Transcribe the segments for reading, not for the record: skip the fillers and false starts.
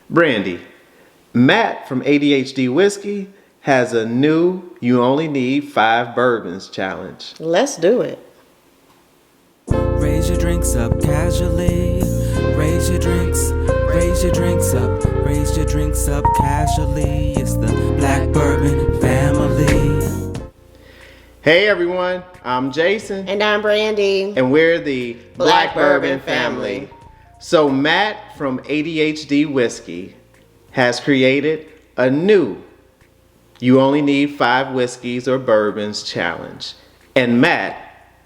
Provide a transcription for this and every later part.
Brandy, Matt from ADHD Whiskey has a new You Only Need 5 Bourbons challenge. Let's do it. Raise your drinks up casually. Raise your drinks up. Raise your drinks up casually. It's the Black Bourbon family. Hey everyone, I'm Jason. And I'm Brandy. And we're the Black Bourbon family. So Matt from ADHD Whiskey has created a new You Only Need 5 Whiskeys or Bourbons challenge. And Matt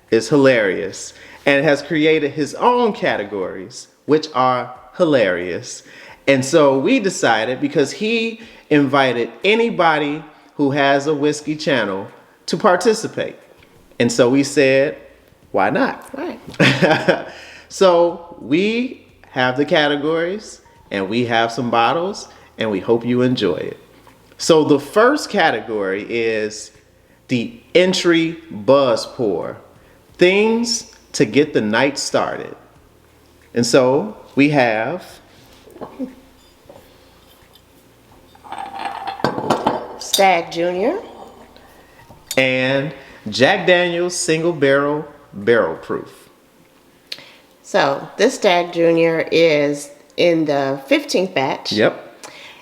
is hilarious and has created his own categories, which are hilarious. And so we decided, because he invited anybody who has a whiskey channel to participate. And so we said, why not? Right. So we have the categories and we have some bottles and we hope you enjoy it. So the first category is the entry buzz pour. Things to get the night started. And so we have Stag Jr. and Jack Daniel's Single Barrel Proof. So this Stag Jr. is in the 15th batch. Yep.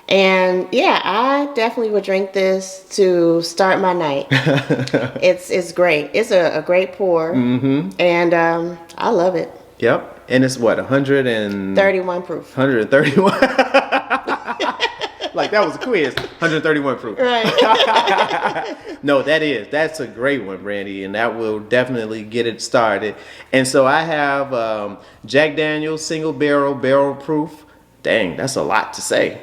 And yeah, I definitely would drink this to start my night. It's great. It's a great pour. Mm-hmm. And I love it. Yep. And it's what, 31 proof. 131. Like that was a quiz. 131 proof. Right. No, that's a great one, Brandy, and that will definitely get it started. And so I have Jack Daniel's Single Barrel Proof. Dang, that's a lot to say.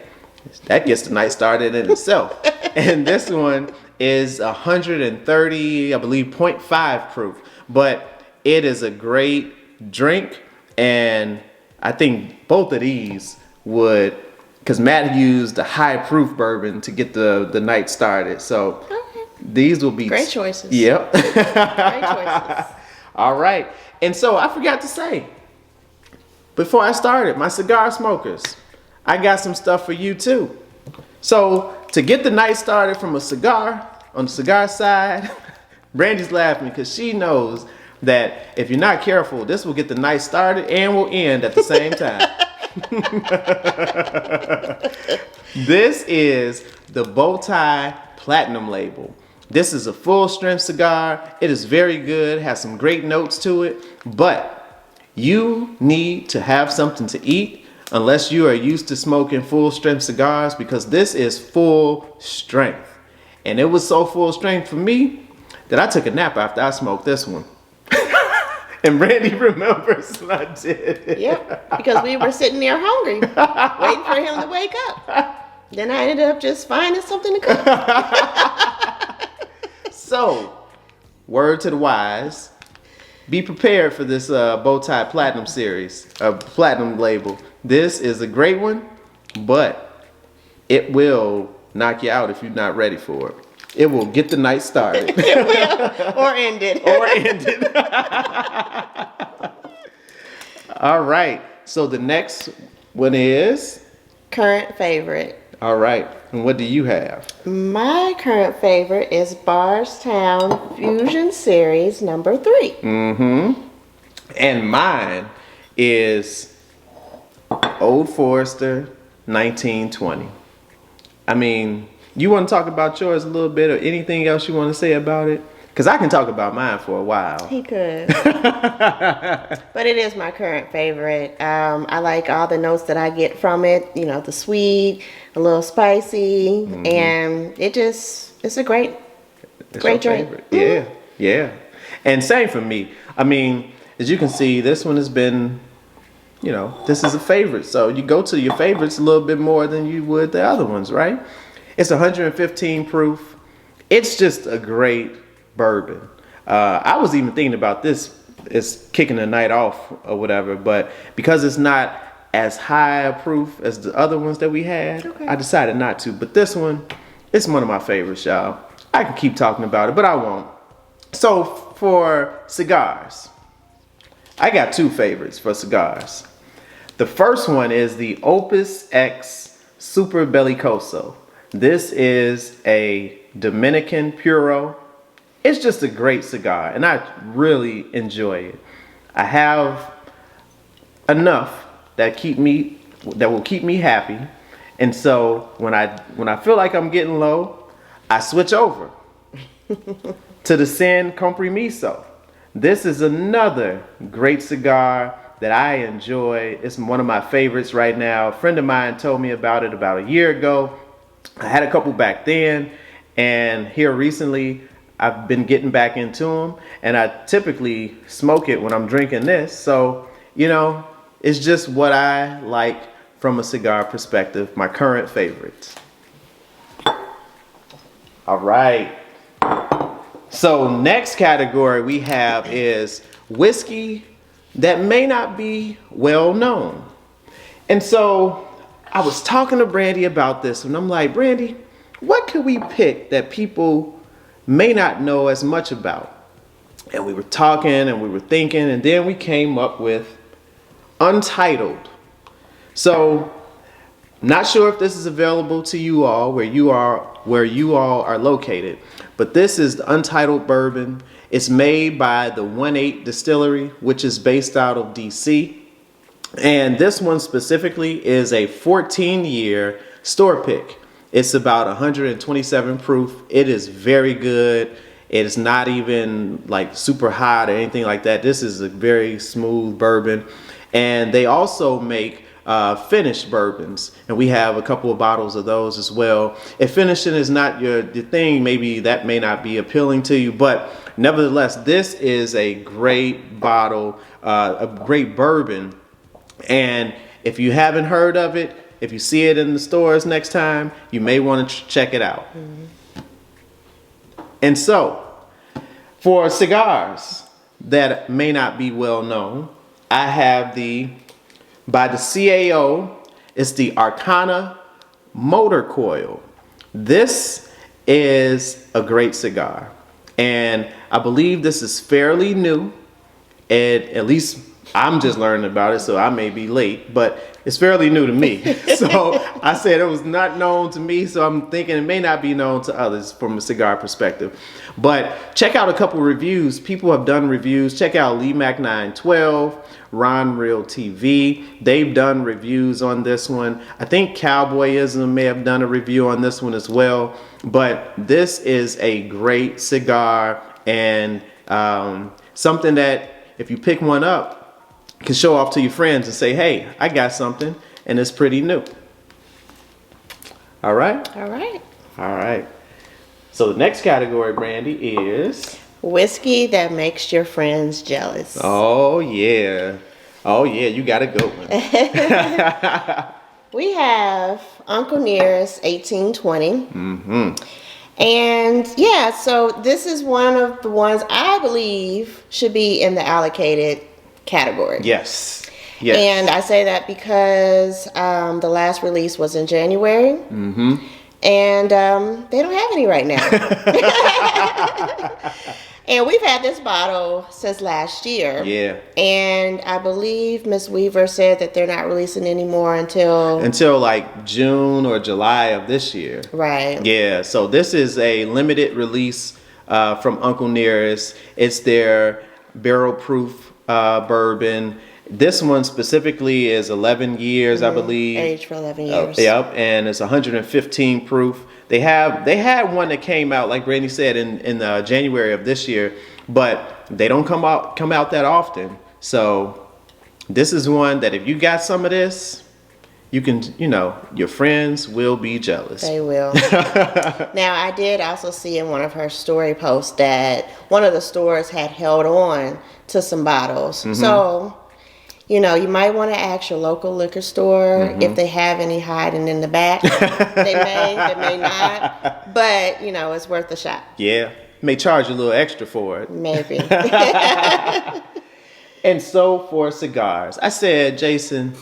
That gets the night started in itself. And this one is 130, I believe, 0.5 proof. But it is a great drink, and I think both of these would, because Matt used a high proof bourbon to get the night started. So these will be great choices. Yep. Great choices. All right. And so I forgot to say, before I started, my cigar smokers, I got some stuff for you too. So to get the night started from a cigar, on the cigar side, Brandy's laughing because she knows that if you're not careful, this will get the night started and will end at the same time. This is the Bowtie Platinum label. This is a full strength cigar. It is very good, has some great notes to it, but you need to have something to eat unless you are used to smoking full strength cigars, because this is full strength. And it was so full strength for me that I took a nap after I smoked this one. And Brandy remembers I did. Yep, because we were sitting there hungry, waiting for him to wake up. Then I ended up just finding something to cook. So, word to the wise, be prepared for this Bowtie Platinum series, Platinum label. This is a great one, but it will knock you out if you're not ready for it. It will get the night started. It will, or end it. Or end it. All right. So the next one is? Current favorite. All right. And what do you have? My current favorite is Bardstown Fusion Series number 3. Mm-hmm. And mine is Old Forester 1920. I mean, you want to talk about yours a little bit, or anything else you want to say about it? Because I can talk about mine for a while. He could. But it is my current favorite. I like all the notes that I get from it. You know, the sweet, a little spicy, and it's a great drink. Favorite. Yeah, yeah. And same for me. I mean, as you can see, this one has been, you know, this is a favorite. So you go to your favorites a little bit more than you would the other ones, right? It's 115 proof. It's just a great bourbon. I was even thinking about this as kicking the night off or whatever, but because it's not as high a proof as the other ones that we had, I decided not to. But this one, it's one of my favorites, y'all. I can keep talking about it, but I won't. So for cigars, I got two favorites for cigars. The first one is the Opus X Super Bellicoso. This is a Dominican Puro. It's just a great cigar, and I really enjoy it. I have enough that will keep me happy, and so when I feel like I'm getting low, I switch over to the Sin Compromiso. This is another great cigar that I enjoy. It's one of my favorites right now. A friend of mine told me about it about a year ago. I had a couple back then, and here recently I've been getting back into them, and I typically smoke it when I'm drinking this. So, you know, it's just what I like from a cigar perspective, my current favorites. All right. So next category we have is whiskey that may not be well known. And so I was talking to Brandy about this, and I'm like, Brandy, what could we pick that people may not know as much about? And we were talking and we were thinking, and then we came up with Untitled. So not sure if this is available to you all where you all are located, but this is the Untitled Bourbon. It's made by the 1-8 Distillery, which is based out of DC. And this one specifically is a 14-year store pick. It's about 127 proof. It is very good. It's not even like super hot or anything like that. This is a very smooth bourbon. And they also make finished bourbons, and we have a couple of bottles of those as well. If finishing is not your thing, maybe that may not be appealing to you, but nevertheless, this is a great bottle, a great bourbon. And if you haven't heard of it, if you see it in the stores next time, you may want to check it out. And so, for cigars that may not be well known, I have by the CAO, it's the Arcana Motor Coil. This is a great cigar, and I believe this is fairly new, and at least I'm just learning about it, so I may be late, but it's fairly new to me. So I said it was not known to me, so I'm thinking it may not be known to others from a cigar perspective. But check out a couple reviews. People have done reviews. Check out Lee Mac 912, Ron Real TV. They've done reviews on this one. I think Cowboyism may have done a review on this one as well. But this is a great cigar, and something that if you pick one up, you can show off to your friends and say, hey, I got something, and it's pretty new. All right? All right. All right. So the next category, Brandy, is Whiskey that makes your friends jealous. Oh yeah, you got a good one. We have Uncle Nearest 1820. And yeah, so this is one of the ones I believe should be in the allocated category. Yes. And I say that because the last release was in January. And they don't have any right now. And we've had this bottle since last year. Yeah. And I believe Miss Weaver said that they're not releasing anymore until like June or July of this year. Right. Yeah. So this is a limited release from Uncle Nearest. It's their barrel proof bourbon. This one specifically is 11 years, I believe. Aged for 11 years. Yep, and it's 115 proof. They had one that came out, like Brandy said, in January of this year, but they don't come out that often. So this is one that if you got some of this, you can, your friends will be jealous. They will. Now, I did also see in one of her story posts that one of the stores had held on to some bottles. So, you might want to ask your local liquor store if they have any hiding in the back. They may not. But, it's worth a shot. Yeah. May charge a little extra for it. Maybe. And so for cigars, I said, Jason,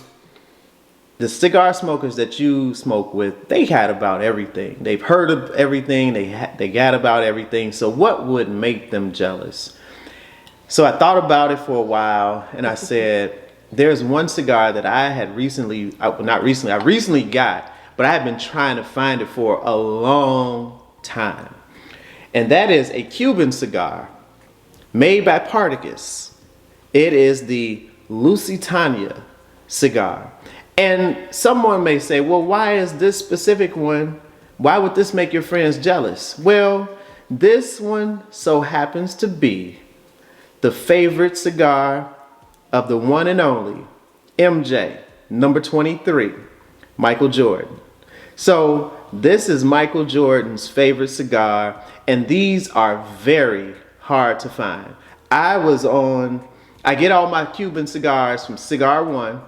the cigar smokers that you smoke with, they had about everything. They've heard of everything. They got about everything. So what would make them jealous? So I thought about it for a while, and I said, there's one cigar that I recently got, but I have been trying to find it for a long time. And that is a Cuban cigar made by Partagas. It is the Lusitania cigar. And someone may say, well, why is this specific one? Why would this make your friends jealous? Well, this one so happens to be the favorite cigar of the one and only MJ, number 23, Michael Jordan. So this is Michael Jordan's favorite cigar, and these are very hard to find. I get all my Cuban cigars from Cigar One.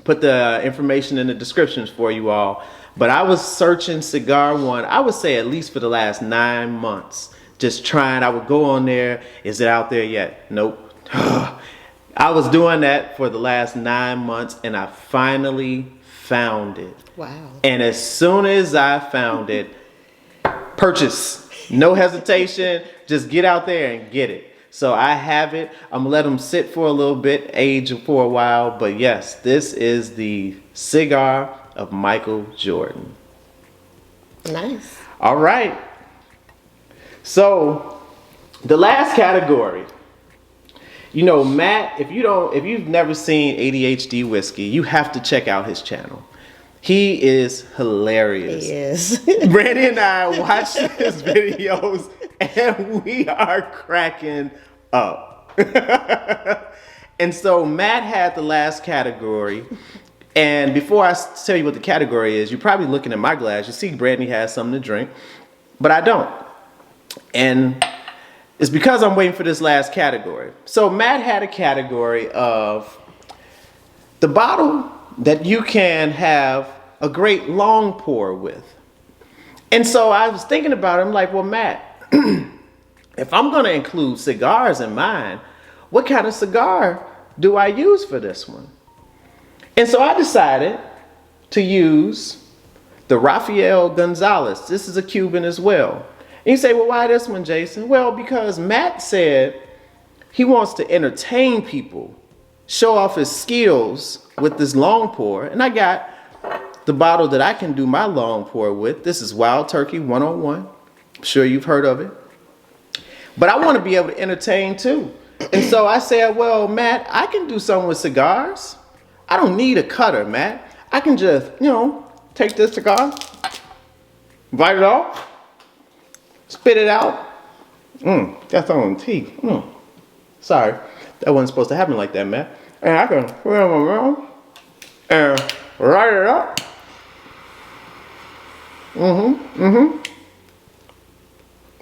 Put the information in the descriptions for you all. But I was searching Cigar One, I would say at least for the last 9 months. Just trying, I would go on there. Is it out there yet? Nope. I was doing that for the last 9 months, and I finally found it. Wow. And as soon as I found it, purchase. No hesitation. Just get out there and get it. So I have it. I'm gonna let them sit for a little bit, age for a while. But yes, this is the cigar of Michael Jordan. Nice. All right. So the last category. You know, Matt, if you've never seen ADHD Whiskey, you have to check out his channel. He is hilarious. He is. Brandy and I watch his videos and we are cracking up. And so Matt had the last category. And before I tell you what the category is, you're probably looking at my glass. You see Brandy has something to drink, but I don't. And it's because I'm waiting for this last category. So Matt had a category of the bottle that you can have a great long pour with. And so I was thinking about it. I'm like, well, Matt, if I'm going to include cigars in mine, what kind of cigar do I use for this one? And so I decided to use the Rafael Gonzalez. This is a Cuban as well. And you say, well, why this one, Jason? Well, because Matt said he wants to entertain people, show off his skills with this long pour. And I got the bottle that I can do my long pour with. This is Wild Turkey 101. I'm sure you've heard of it. But I want to be able to entertain too. And so I said, well, Matt, I can do something with cigars. I don't need a cutter, Matt. I can just, take this cigar, bite it off, spit it out. That's on teeth. Sorry, that wasn't supposed to happen like that, Matt. And I can put it in my mouth and write it up.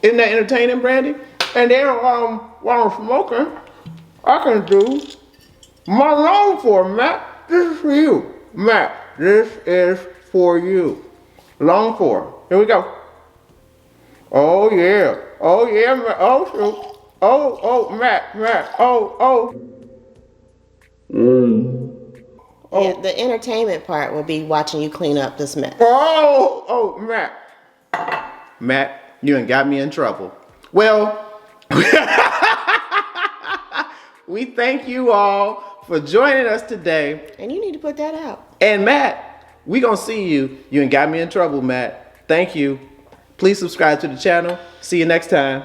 Isn't that entertaining, Brandy? And then while I'm smoking, I can do my long pour, Matt. This is for you, Matt. This is for you. Long pour. Here we go. Oh yeah. Oh yeah, Matt. Oh shoot. Oh, Matt. Oh. Yeah, the entertainment part will be watching you clean up this mess. Oh, Matt. Matt, you done got me in trouble. Well, we thank you all for joining us today. And you need to put that out. And Matt, we gonna see you. You done got me in trouble, Matt. Thank you. Please subscribe to the channel. See you next time.